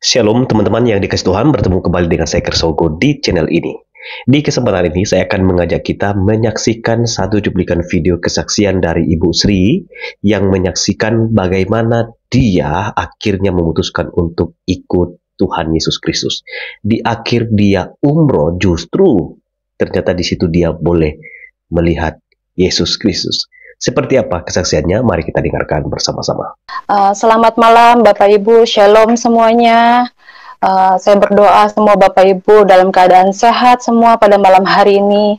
Shalom teman-teman yang dikasih Tuhan, bertemu kembali dengan saya Kersogo di channel ini. Di kesempatan ini saya akan mengajak kita menyaksikan satu cuplikan video kesaksian dari Ibu Sri yang menyaksikan bagaimana dia akhirnya memutuskan untuk ikut Tuhan Yesus Kristus. Di akhir dia umroh justru ternyata di situ dia boleh melihat Yesus Kristus. Seperti apa kesaksiannya? Mari kita dengarkan bersama-sama. Selamat malam Bapak Ibu, Shalom semuanya. Saya berdoa semua Bapak Ibu dalam keadaan sehat semua pada malam hari ini.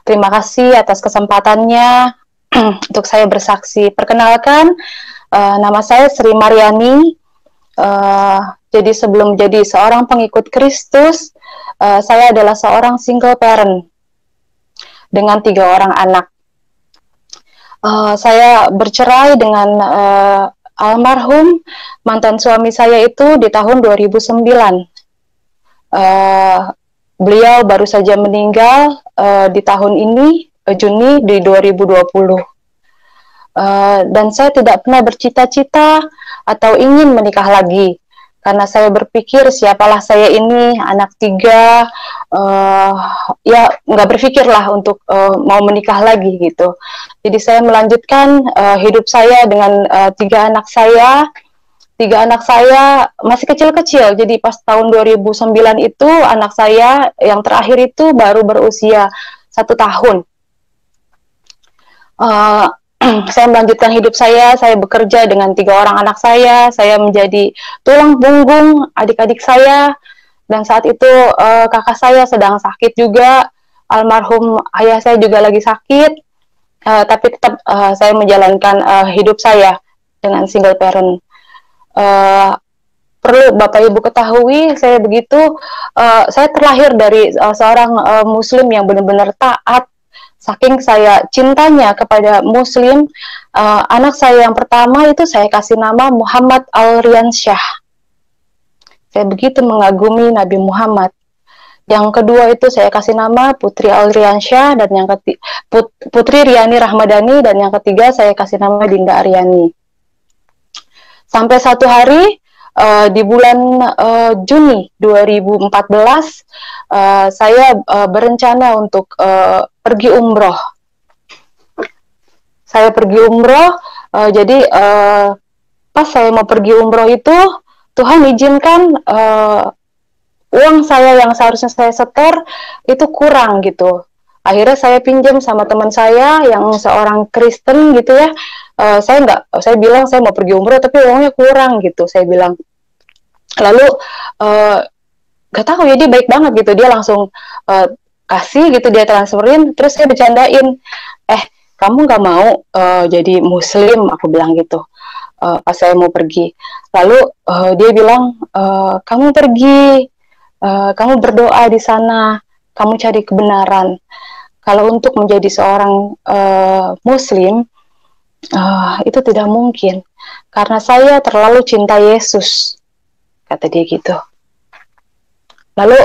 Terima kasih atas kesempatannya untuk saya bersaksi. Perkenalkan, nama saya Sri Mariani. Jadi sebelum jadi seorang pengikut Kristus, saya adalah seorang single parent dengan 3 orang anak. Saya bercerai dengan almarhum mantan suami saya itu di tahun 2009. Beliau baru saja meninggal di tahun ini, Juni di 2020. Dan saya tidak pernah bercita-cita atau ingin menikah lagi. Karena saya berpikir siapalah saya ini, anak 3, ya nggak berpikirlah untuk mau menikah lagi gitu. Jadi saya melanjutkan hidup saya dengan 3 anak saya. 3 anak saya masih kecil-kecil, jadi pas tahun 2009 itu anak saya yang terakhir itu baru berusia 1 tahun. Saya melanjutkan hidup saya bekerja dengan 3 orang anak saya menjadi tulang punggung adik-adik saya, dan saat itu kakak saya sedang sakit juga, almarhum ayah saya juga lagi sakit, tapi tetap saya menjalankan hidup saya dengan single parent. Perlu Bapak Ibu ketahui, saya saya terlahir dari seorang muslim yang benar-benar taat. Saking saya cintanya kepada Muslim, anak saya yang pertama itu saya kasih nama Muhammad Al-Riansyah. Saya begitu mengagumi Nabi Muhammad. Yang kedua itu saya kasih nama Putri Al-Riansyah, dan yang ketiga Putri Riani Rahmadani, dan yang ketiga saya kasih nama Dinda Aryani. Sampai satu hari di bulan Juni 2014, saya berencana untuk pergi umroh. Saya pergi umroh, jadi pas saya mau pergi umroh itu, Tuhan izinkan uang saya yang seharusnya saya setor itu kurang gitu. Akhirnya saya pinjam sama teman saya yang seorang Kristen gitu ya. Saya bilang saya mau pergi umroh tapi uangnya kurang gitu, saya bilang. Lalu gak tahu ya, dia baik banget gitu, dia langsung kasih gitu, dia transferin, terus saya bercandain, kamu gak mau jadi muslim, aku bilang gitu, pas saya mau pergi. Lalu dia bilang, kamu pergi, kamu berdoa di sana, kamu cari kebenaran. Kalau untuk menjadi seorang muslim, itu tidak mungkin, karena saya terlalu cinta Yesus, kata dia gitu. Lalu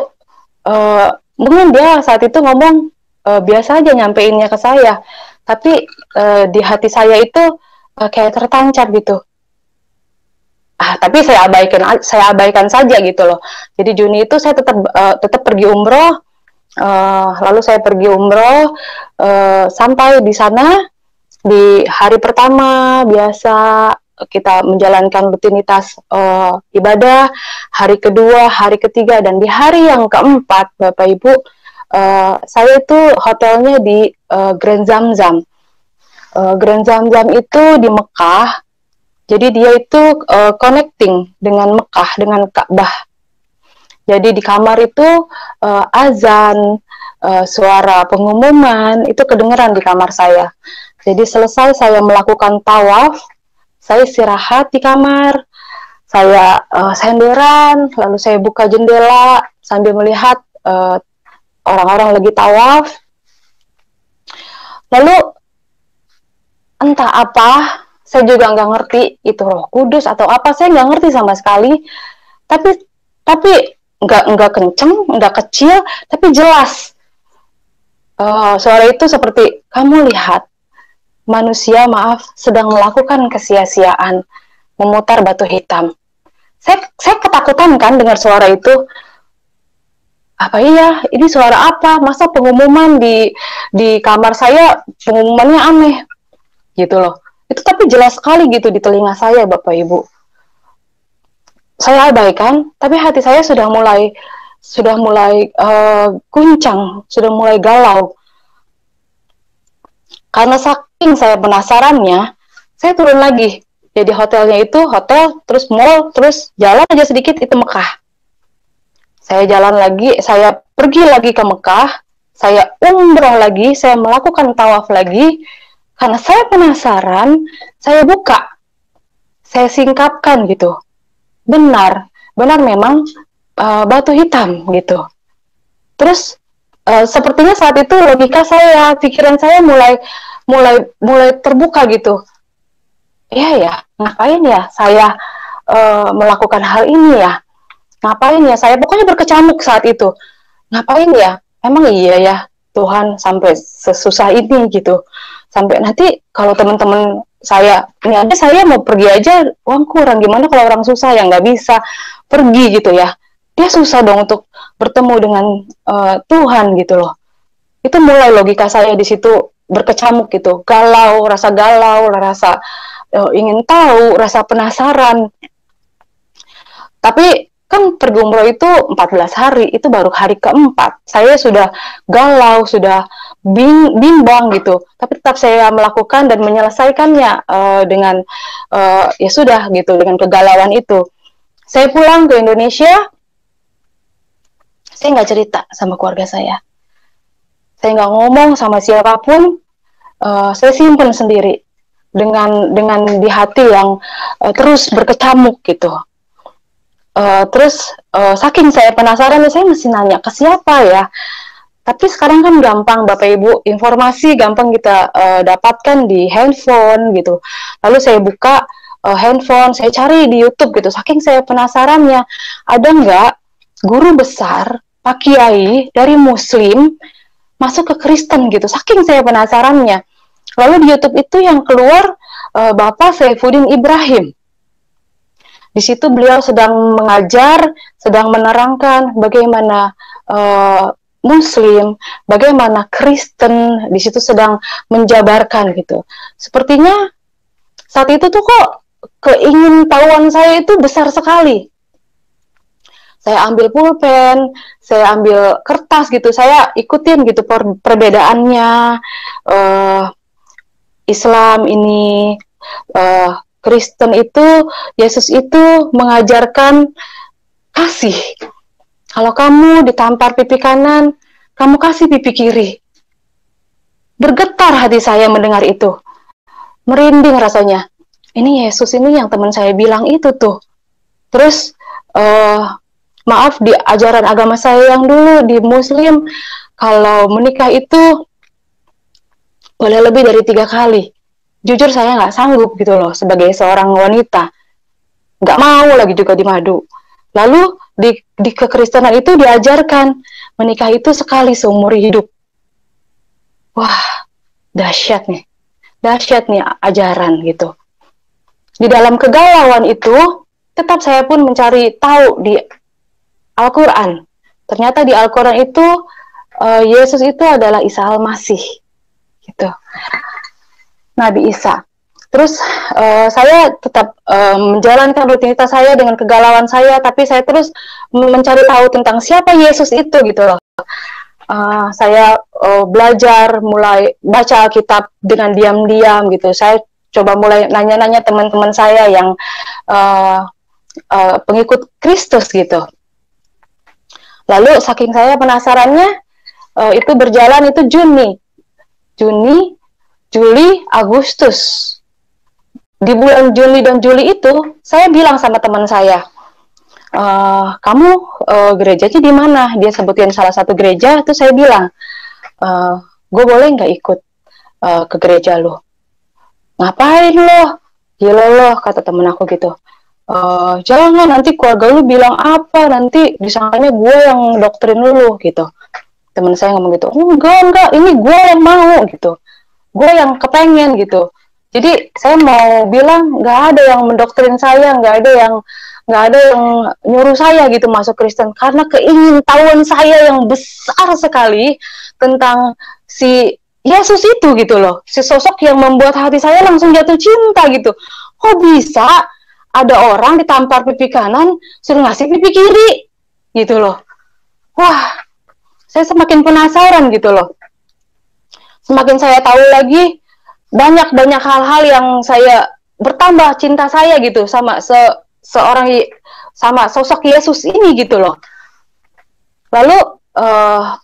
mungkin dia saat itu ngomong biasa aja nyampeinnya ke saya, tapi di hati saya itu kayak tertancap gitu. Tapi saya abaikan saja gitu loh. Jadi Juni itu saya tetap pergi umroh. Lalu saya pergi umroh, sampai di sana di hari pertama biasa kita menjalankan rutinitas ibadah, hari kedua, hari ketiga, dan di hari yang keempat, Bapak Ibu, saya itu hotelnya di Grand Zamzam. Grand Zamzam itu di Mekah, jadi dia itu connecting dengan Mekah, dengan Ka'bah. Jadi di kamar itu azan, suara pengumuman, itu kedengeran di kamar saya. Jadi selesai saya melakukan tawaf, saya istirahat di kamar, saya senderan, lalu saya buka jendela sambil melihat orang-orang lagi tawaf. Lalu entah apa, saya juga nggak ngerti itu Roh Kudus atau apa, saya nggak ngerti sama sekali. Tapi nggak kenceng, nggak kecil, tapi jelas. Suara itu seperti, kamu lihat, manusia sedang melakukan kesia-siaan, memutar batu hitam. Saya ketakutan kan dengar suara itu. Apa iya? Ini suara apa? Masa pengumuman di kamar saya pengumumannya aneh gitu loh. Itu tapi jelas sekali gitu di telinga saya, Bapak Ibu. Saya abaikan, tapi hati saya sudah mulai guncang, sudah mulai galau. Karena saking saya penasarannya, saya turun lagi. Jadi hotelnya itu hotel, terus mall, terus jalan aja sedikit itu Mekah. Saya jalan lagi, saya pergi lagi ke Mekah, saya umroh lagi, saya melakukan tawaf lagi. Karena saya penasaran, saya buka, saya singkapkan gitu. Benar memang batu hitam gitu. Terus sepertinya saat itu logika saya, pikiran saya mulai terbuka gitu. Ya, ngapain ya saya melakukan hal ini ya? Ngapain ya saya? Pokoknya berkecamuk saat itu. Ngapain ya? Emang iya ya Tuhan sampai sesusah ini gitu. Sampai nanti kalau teman-teman saya, ini aja saya mau pergi aja uang kurang, gimana kalau orang susah yang nggak bisa pergi gitu ya. Dia susah dong untuk bertemu dengan Tuhan gitu loh. Itu mulai logika saya di situ berkecamuk gitu, galau, rasa ingin tahu, rasa penasaran. Tapi kan pergi umroh itu 14 hari, itu baru hari keempat. Saya sudah galau, sudah bimbang gitu. Tapi tetap saya melakukan dan menyelesaikannya dengan ya sudah gitu, dengan kegalauan itu. Saya pulang ke Indonesia, saya nggak cerita sama keluarga saya. Saya nggak ngomong sama siapapun, saya simpen sendiri dengan di hati yang terus berkecamuk gitu. Terus saking saya penasaran, saya mesti nanya ke siapa ya. Tapi sekarang kan gampang Bapak Ibu, informasi gampang kita dapatkan di handphone gitu. Lalu saya buka handphone, saya cari di YouTube gitu. Saking saya penasarannya, ada nggak guru besar, Pak Kiai dari Muslim masuk ke Kristen gitu. Saking saya penasarannya. Lalu di YouTube itu yang keluar Bapak Saifuddin Ibrahim. Di situ beliau sedang mengajar, sedang menerangkan bagaimana Muslim, bagaimana Kristen, di situ sedang menjabarkan gitu. Sepertinya saat itu tuh kok keingintahuan saya itu besar sekali. Saya ambil pulpen, saya ambil kertas gitu, saya ikutin gitu perbedaannya. Islam ini, Kristen itu, Yesus itu mengajarkan kasih. Kalau kamu ditampar pipi kanan, kamu kasih pipi kiri. Bergetar hati saya mendengar itu. Merinding rasanya. Ini Yesus ini yang teman saya bilang itu tuh. Terus, maaf di ajaran agama saya yang dulu di Muslim, kalau menikah itu boleh lebih dari 3 kali. Jujur saya nggak sanggup gitu loh sebagai seorang wanita. Nggak mau lagi juga dimadu. Lalu di kekristenan itu diajarkan menikah itu sekali seumur hidup. Wah, dahsyat nih ajaran gitu. Di dalam kegalauan itu, tetap saya pun mencari tahu di Al-Quran. Ternyata di Al-Quran itu Yesus itu adalah Isa Al-Masih, gitu. Nabi Isa. Terus saya tetap menjalankan rutinitas saya dengan kegalauan saya, tapi saya terus mencari tahu tentang siapa Yesus itu gitu loh. Saya belajar, mulai baca Alkitab dengan diam-diam gitu. Saya coba mulai nanya-nanya teman-teman saya yang pengikut Kristus gitu. Lalu saking saya penasarannya, itu berjalan itu Juni, Juli, Agustus. Di bulan Juni dan Juli itu, saya bilang sama teman saya, kamu gerejanya di mana? Dia sebutin salah satu gereja, itu saya bilang, gue boleh nggak ikut ke gereja lo? Ngapain lo? Gila lo, kata temen aku gitu. Jangan, nanti keluarga lu bilang apa, nanti disangkanya gue yang doktrin lu gitu. Temen saya ngomong gitu, enggak, ini gue yang mau gitu. Gue yang kepengen gitu. Jadi saya mau bilang nggak ada yang mendoktrin saya, nggak ada yang nggak ada yang nyuruh saya gitu masuk Kristen, karena keingintahuan saya yang besar sekali tentang si Yesus itu gitu loh, si sosok yang membuat hati saya langsung jatuh cinta gitu. Kok bisa ada orang ditampar pipi kanan suruh ngasih pipi kiri gitu loh. Wah, saya semakin penasaran gitu loh. Semakin saya tahu lagi, banyak hal-hal yang saya bertambah cinta saya gitu sama sama sosok Yesus ini gitu loh. Lalu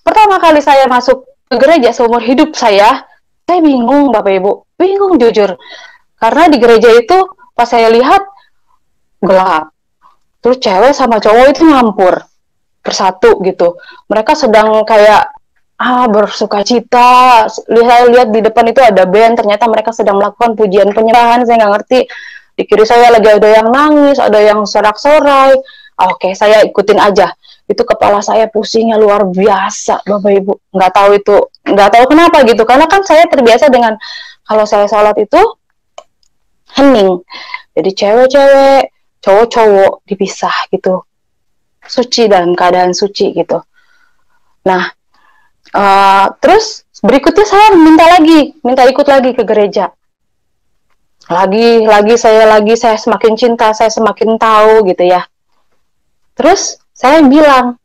pertama kali saya masuk ke gereja seumur hidup saya bingung Bapak Ibu, bingung jujur. Karena di gereja itu pas saya lihat gelap. Terus cewek sama cowok itu nyampur bersatu gitu. Mereka sedang kayak bersuka cita. Lihat di depan itu ada band, ternyata mereka sedang melakukan pujian penyembahan. Saya nggak ngerti. Di kiri saya lagi ada yang nangis, ada yang sorak-sorai. Oke, saya ikutin aja. Itu kepala saya pusingnya luar biasa, Bapak Ibu. Nggak tahu kenapa gitu. Karena kan saya terbiasa dengan kalau saya sholat itu hening. Jadi cewek-cewek, cowok-cowok dipisah gitu. Suci, dalam keadaan suci gitu. Nah, terus berikutnya saya minta ikut lagi ke gereja. Lagi saya semakin cinta, saya semakin tahu gitu ya. Terus saya bilang,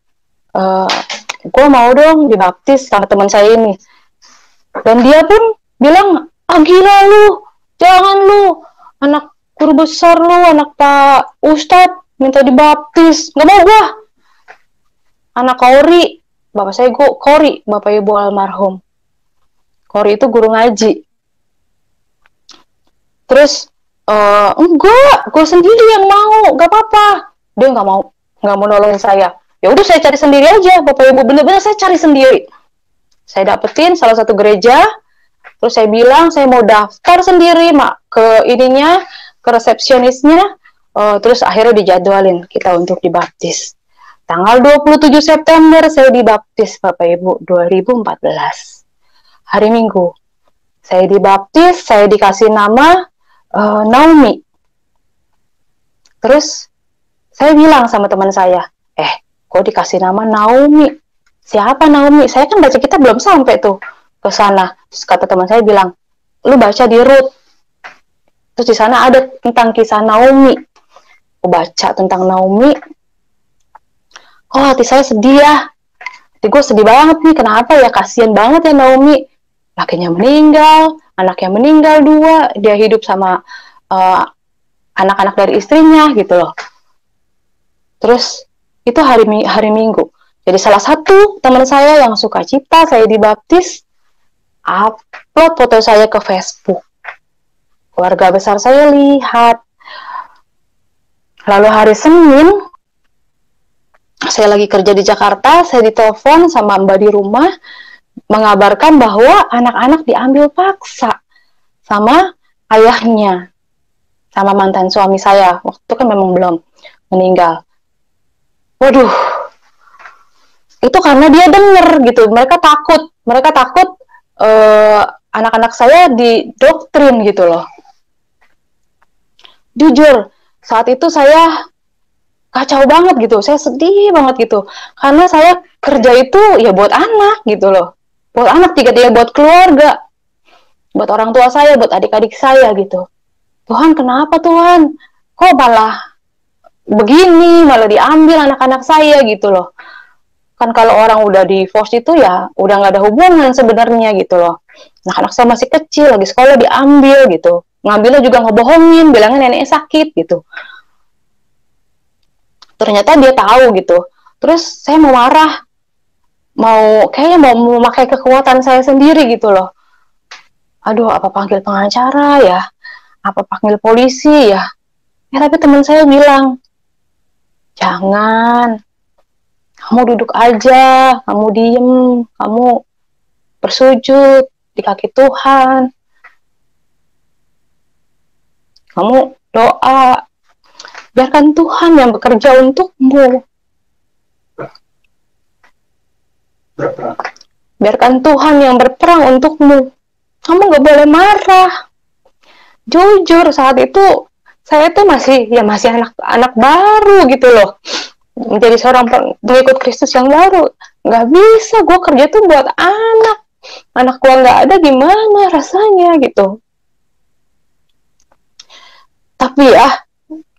gue mau dong dibaptis sama teman saya ini. Dan dia pun bilang, gila lu, jangan lu, anak guru besar lu, anak Pak Ustadz minta dibaptis, nggak mau gua. Anak Kori, bapak saya Kori, bapak ibu almarhum. Kori itu guru ngaji. Terus enggak, gue sendiri yang mau, nggak apa-apa. Dia nggak mau nolongin saya. Ya udah saya cari sendiri aja, bapak ibu, bener-bener saya cari sendiri. Saya dapetin salah satu gereja, terus saya bilang saya mau daftar sendiri ke ininya, ke resepsionisnya, terus akhirnya dijadwalin kita untuk dibaptis. Tanggal 27 September saya dibaptis Bapak Ibu 2014. Hari Minggu. Saya dibaptis, saya dikasih nama Naomi. Terus saya bilang sama teman saya, kok dikasih nama Naomi? Siapa Naomi? Saya kan baca kitab belum sampai tuh ke sana. Terus kata teman saya bilang, lu baca di Rut. Terus di sana ada tentang kisah Naomi. Aku baca tentang Naomi. Kok hati saya sedih ya? Hati gue sedih banget nih. Kenapa ya? Kasian banget ya Naomi. Lakinya meninggal, anaknya meninggal 2, dia hidup sama anak-anak dari istrinya gitu loh. Terus itu hari Minggu. Jadi salah satu teman saya yang suka cita, saya dibaptis, upload foto saya ke Facebook. Keluarga besar saya lihat. Lalu hari Senin, saya lagi kerja di Jakarta, saya ditelepon sama mbak di rumah, mengabarkan bahwa anak-anak diambil paksa sama ayahnya, sama mantan suami saya. Waktu itu kan memang belum meninggal. Waduh, itu karena dia denger gitu. Mereka takut anak-anak saya didoktrin gitu loh. Jujur, saat itu saya kacau banget gitu, saya sedih banget gitu. Karena saya kerja itu ya buat anak gitu loh. Buat anak, dia buat keluarga, buat orang tua saya, buat adik-adik saya gitu. Tuhan, kenapa Tuhan? Kok malah begini, malah diambil anak-anak saya gitu loh. Kan kalau orang udah divorce itu ya udah nggak ada hubungan sebenarnya gitu loh. Anak-anak saya masih kecil, lagi sekolah diambil gitu. Ngambilnya juga ngebohongin, bilangnya neneknya sakit gitu. Ternyata dia tahu gitu. Terus saya mau marah, kayaknya mau memakai kekuatan saya sendiri gitu loh. Aduh, apa panggil pengacara ya? Apa panggil polisi ya? Tapi teman saya bilang, jangan. Kamu duduk aja, kamu diem, kamu bersujud di kaki Tuhan. Kamu doa. Biarkan Tuhan yang bekerja untukmu. Biarkan Tuhan yang berperang untukmu. Kamu gak boleh marah. Jujur, saat itu saya tuh masih anak baru gitu loh, menjadi seorang pengikut Kristus yang baru. Nggak bisa, gue kerja tuh buat anak gue nggak ada, gimana rasanya gitu. Tapi ya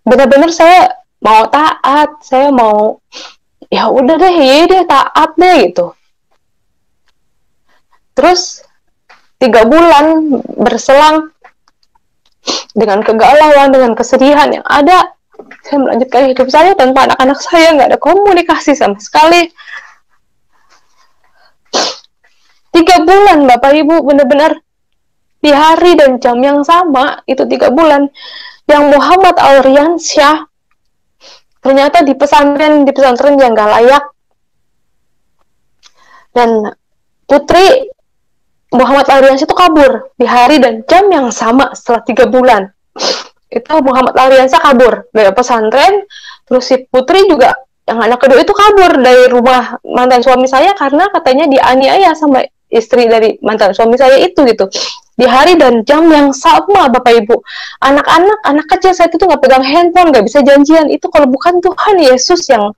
benar-benar saya mau taat, saya mau ya udah deh, ya deh taat deh gitu. Terus 3 bulan berselang, dengan kegalauan, dengan kesedihan yang ada, saya melanjutkan hidup saya tanpa anak-anak saya, nggak ada komunikasi sama sekali. 3 bulan Bapak Ibu, benar-benar di hari dan jam yang sama, itu 3 bulan, yang Muhammad Alriansyah ternyata di pesantren yang gak layak, dan putri Muhammad Alriansyah itu kabur di hari dan jam yang sama setelah 3 bulan. Itu Muhammad Alriansyah kabur dari pesantren, terus si putri juga, yang anak kedua itu kabur dari rumah mantan suami saya karena katanya dianiaya sama istri dari mantan suami saya itu gitu. Di hari dan jam yang sama Bapak Ibu, anak kecil saya itu nggak pegang handphone, nggak bisa janjian. Itu kalau bukan Tuhan Yesus yang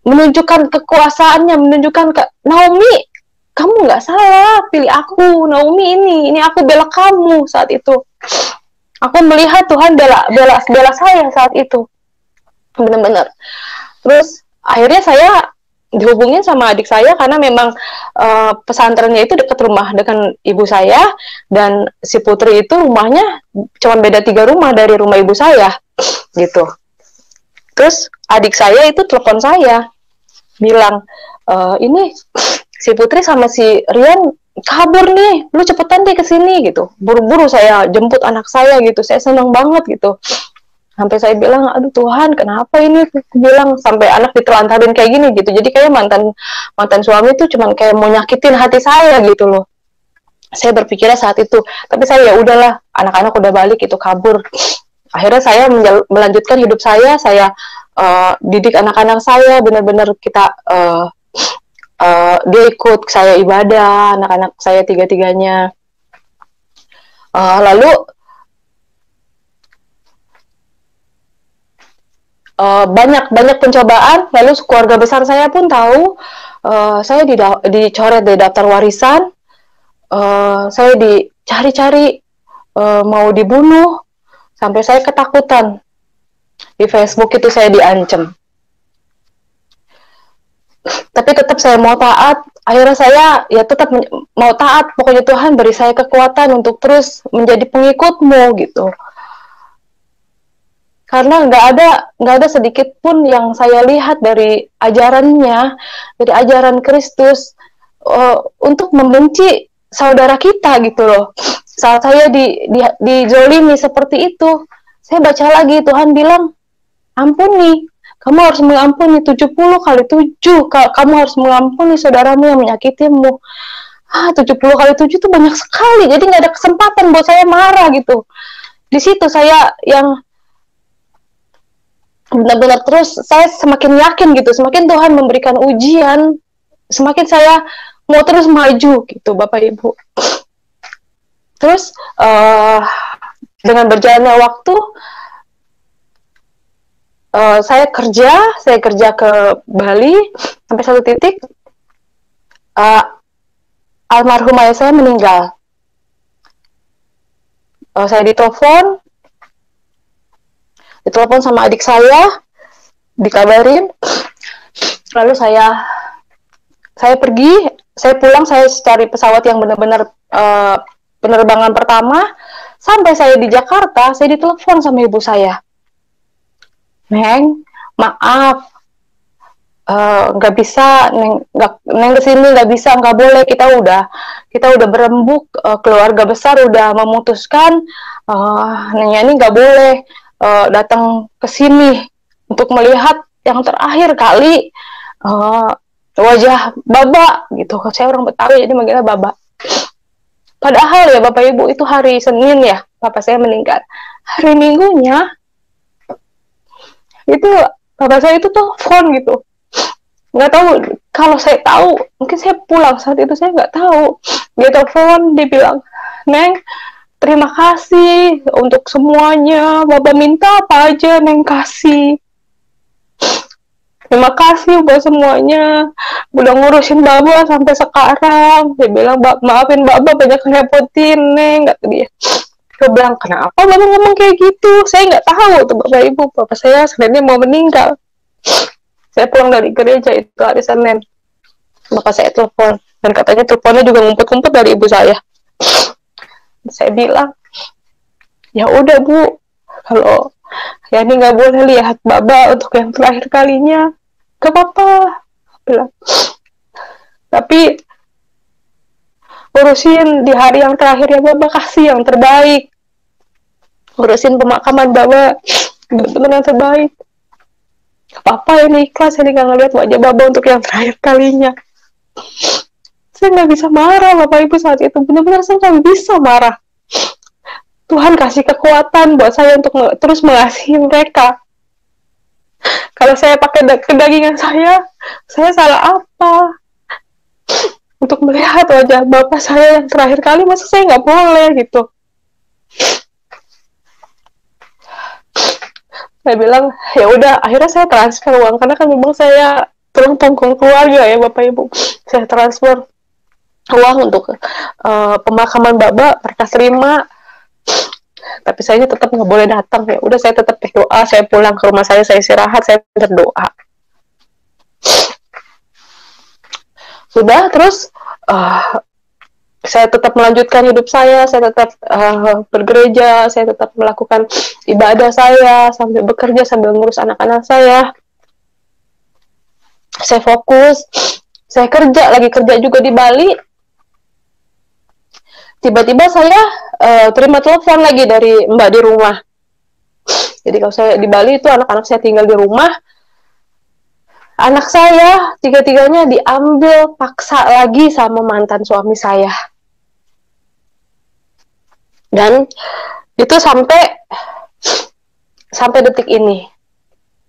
menunjukkan kekuasaannya, menunjukkan ke Naomi, kamu nggak salah pilih aku, Naomi, ini aku bela kamu saat itu. Aku melihat Tuhan bela saya saat itu, benar-benar. Terus akhirnya saya dihubungin sama adik saya karena memang pesantrennya itu dekat rumah dengan ibu saya, dan si putri itu rumahnya cuma beda 3 rumah dari rumah ibu saya gitu. Terus adik saya itu telepon saya bilang, ini si putri sama si Rian kabur nih, lu cepetan deh kesini gitu. Buru-buru saya jemput anak saya gitu, saya senang banget gitu. Sampai saya bilang, aduh Tuhan, kenapa ini? Aku bilang, sampai anak ditelantarin kayak gini gitu. Jadi kayak mantan suami itu cuman kayak mau nyakitin hati saya gitu loh. Saya berpikirnya saat itu. Tapi saya ya udahlah, anak-anak udah balik itu kabur. Akhirnya saya melanjutkan hidup saya didik anak-anak saya, benar-benar kita dia ikut saya ibadah, anak-anak saya 3-3-nya. Lalu banyak pencobaan, lalu keluarga besar saya pun tahu, saya dicoret dari daftar warisan, saya dicari-cari, mau dibunuh, sampai saya ketakutan. Di Facebook itu saya diancam. Tapi tetap saya mau taat, akhirnya saya ya tetap mau taat, pokoknya Tuhan beri saya kekuatan untuk terus menjadi pengikutmu gitu. Karena nggak ada sedikit pun yang saya lihat dari ajarannya, dari ajaran Kristus, untuk membenci saudara kita gitu loh. Saat saya dijolimi seperti itu, saya baca lagi, Tuhan bilang, ampuni, kamu harus mengampuni 70 kali 7, kamu harus mengampuni saudaramu yang menyakitimu. 70 kali 7 itu banyak sekali, jadi nggak ada kesempatan buat saya marah gitu. Di situ saya yang benar-benar terus saya semakin yakin gitu, semakin Tuhan memberikan ujian, semakin saya mau terus maju gitu Bapak Ibu. Terus dengan berjalannya waktu, saya kerja ke Bali sampai satu titik, almarhum ayah saya meninggal. Saya ditelepon sama adik saya, dikabarin, lalu saya pergi, saya pulang, saya cari pesawat yang benar-benar penerbangan pertama. Sampai saya di Jakarta, saya ditelepon sama ibu saya, Neng, maaf, nggak bisa, Neng kesini nggak bisa, nggak boleh, kita udah berembuk, keluarga besar udah memutuskan, Neng ini nggak boleh datang ke sini untuk melihat yang terakhir kali wajah Baba gitu. Saya orang Betawi jadi manggilnya Baba. Padahal ya Bapak Ibu, itu hari Senin ya Bapak saya meninggal. Hari Minggunya itu Bapak saya itu telepon gitu. Nggak tahu, kalau saya tahu mungkin saya pulang saat itu, saya nggak tahu. Dia telepon, dia bilang, Neng, terima kasih untuk semuanya, Baba minta apa aja Neng kasih. Terima kasih buat semuanya, udah ngurusin Baba sampai sekarang. Dia bilang, maafin Baba banyak ngerepotin Neng, kata dia. Gue bilang, kenapa Baba ngomong kayak gitu? Saya nggak tahu tuh Bapak Ibu, Bapak saya sebenarnya mau meninggal. Saya pulang dari gereja itu hari Senin. Bapak saya telepon, dan katanya teleponnya juga ngumpet-ngumpet dari ibu saya. Saya bilang, ya udah Bu, kalau Yani nggak boleh lihat Baba untuk yang terakhir kalinya, gak apa-apa, bilang. Tapi urusin di hari yang terakhir ya Baba, kasih yang terbaik. Urusin pemakaman Baba, benar-benar yang terbaik. Gak apa-apa, ini ikhlas, ini nggak ngeliat wajah Baba untuk yang terakhir kalinya. Saya nggak bisa marah Bapak Ibu saat itu, benar-benar saya nggak bisa marah. Tuhan kasih kekuatan buat saya untuk terus mengasihi mereka. Kalau saya pakai kedagingan saya salah apa? Untuk melihat wajah Bapak saya yang terakhir kali, masa saya nggak boleh gitu? Saya bilang, ya udah, akhirnya saya transfer uang, karena kan memang saya tulang punggung keluarga ya Bapak Ibu. Saya transfer uang untuk pemakaman Baba, mereka terima. Tapi saya tetap nggak boleh datang. Ya udah, saya tetap berdoa, saya pulang ke rumah saya istirahat, saya berdoa. Sudah, terus saya tetap melanjutkan hidup saya tetap bergereja, saya tetap melakukan ibadah saya, sambil bekerja, sambil ngurus anak-anak saya. Saya fokus, saya kerja juga di Bali. Tiba-tiba saya terima telepon lagi dari Mbak di rumah. Jadi kalau saya di Bali itu anak-anak saya tinggal di rumah. Anak saya tiga-tiganya diambil paksa lagi sama mantan suami saya. Dan itu sampai detik ini.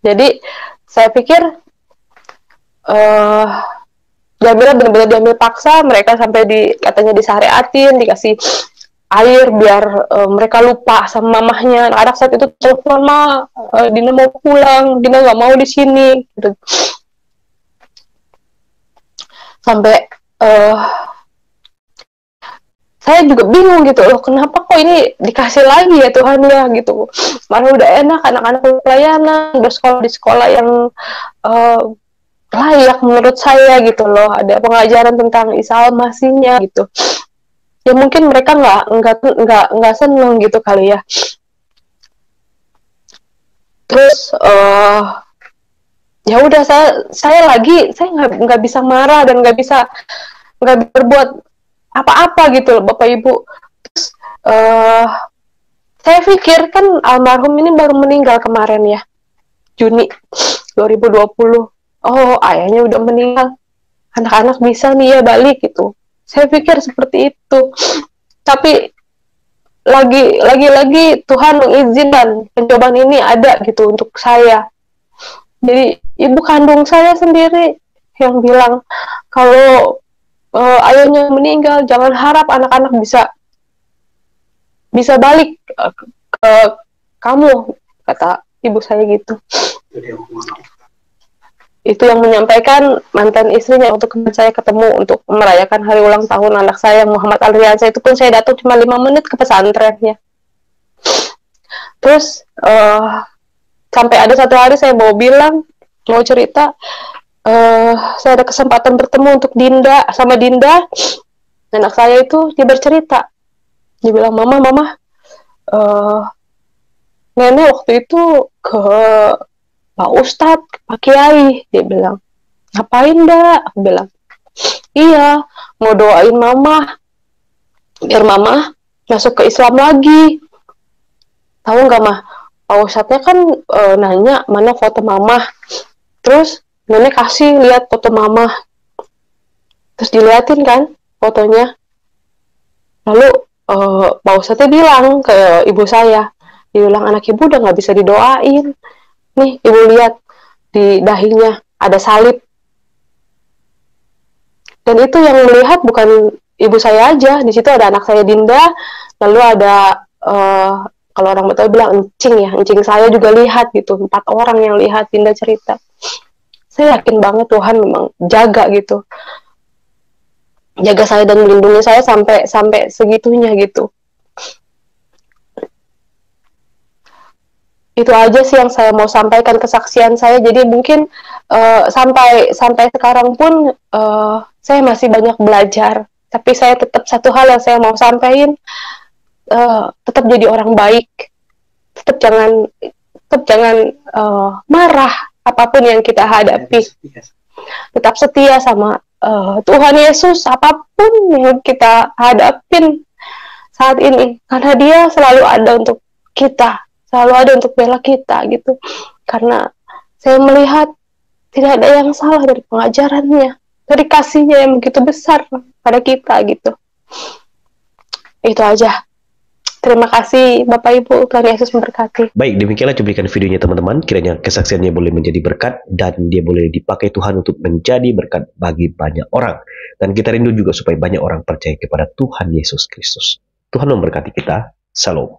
Jadi saya pikir diambilnya benar-benar diambil paksa, mereka sampai katanya disyariatin, dikasih air biar mereka lupa sama mamahnya. Anak saat itu telepon, Ma, Dina mau pulang, Dina nggak mau di sini. Gitu. Sampai saya juga bingung gitu loh, kenapa kok ini dikasih lagi ya Tuhan ya gitu. Mana udah enak, anak-anak pelayanan, udah sekolah di sekolah yang layak menurut saya gitu loh, ada pengajaran tentang Isa Al-Masihnya gitu. Ya mungkin mereka nggak seneng gitu kali ya. Terus ya udah, saya nggak bisa marah dan nggak berbuat apa-apa gitu loh Bapak Ibu. Terus saya pikir kan almarhum ini baru meninggal kemarin ya, Juni 2020. Oh, ayahnya udah meninggal, anak-anak bisa nih ya balik gitu. Saya pikir seperti itu. Tapi lagi Tuhan mengizinkan pencobaan ini ada gitu untuk saya. Jadi ibu kandung saya sendiri yang bilang kalau ayahnya meninggal, jangan harap anak-anak bisa balik ke kamu, kata ibu saya gitu. Itu yang menyampaikan mantan istrinya untuk saya ketemu untuk merayakan hari ulang tahun anak saya, Muhammad Alriansa. Itu pun saya datang cuma 5 menit ke pesantrennya. Terus sampai ada satu hari saya mau cerita, saya ada kesempatan bertemu untuk Dinda, anak saya itu. Dia bercerita, dia bilang, mama nenek waktu itu ke Pak Ustadz, Pak Kiai. Dia bilang, ngapain Nda? Aku bilang, iya, mau doain mama biar mama masuk ke Islam lagi. Tahu nggak Mah, Pak Ustadznya kan nanya mana foto mama. Terus nenek kasih lihat foto mama, terus diliatin kan fotonya. Lalu Pak Ustadznya bilang ke ibu saya, dia bilang, anak ibu udah nggak bisa didoain. Nih, ibu lihat di dahinya ada salib. Dan itu yang melihat bukan ibu saya aja, di situ ada anak saya Dinda, Lalu ada kalau orang Betawi bilang encing ya, encing saya juga lihat gitu, 4 orang yang lihat. Dinda cerita, saya yakin banget Tuhan memang jaga gitu, jaga saya dan melindungi saya sampai segitunya gitu. Itu aja sih yang saya mau sampaikan, kesaksian saya. Jadi mungkin sampai sekarang pun saya masih banyak belajar, tapi saya tetap satu hal yang saya mau sampaikan, tetap jadi orang baik, tetap jangan marah apapun yang kita hadapi, tetap setia sama Tuhan Yesus apapun yang kita hadapin saat ini, karena Dia selalu ada untuk kita, selalu ada untuk bela kita gitu. Karena saya melihat tidak ada yang salah dari pengajarannya, dari kasihnya yang begitu besar pada kita gitu. Itu aja. Terima kasih Bapak Ibu, Tuhan Yesus memberkati. Baik, demikianlah cuplikan videonya teman-teman. Kiranya kesaksiannya boleh menjadi berkat dan dia boleh dipakai Tuhan untuk menjadi berkat bagi banyak orang. Dan kita rindu juga supaya banyak orang percaya kepada Tuhan Yesus Kristus. Tuhan memberkati kita. Shalom.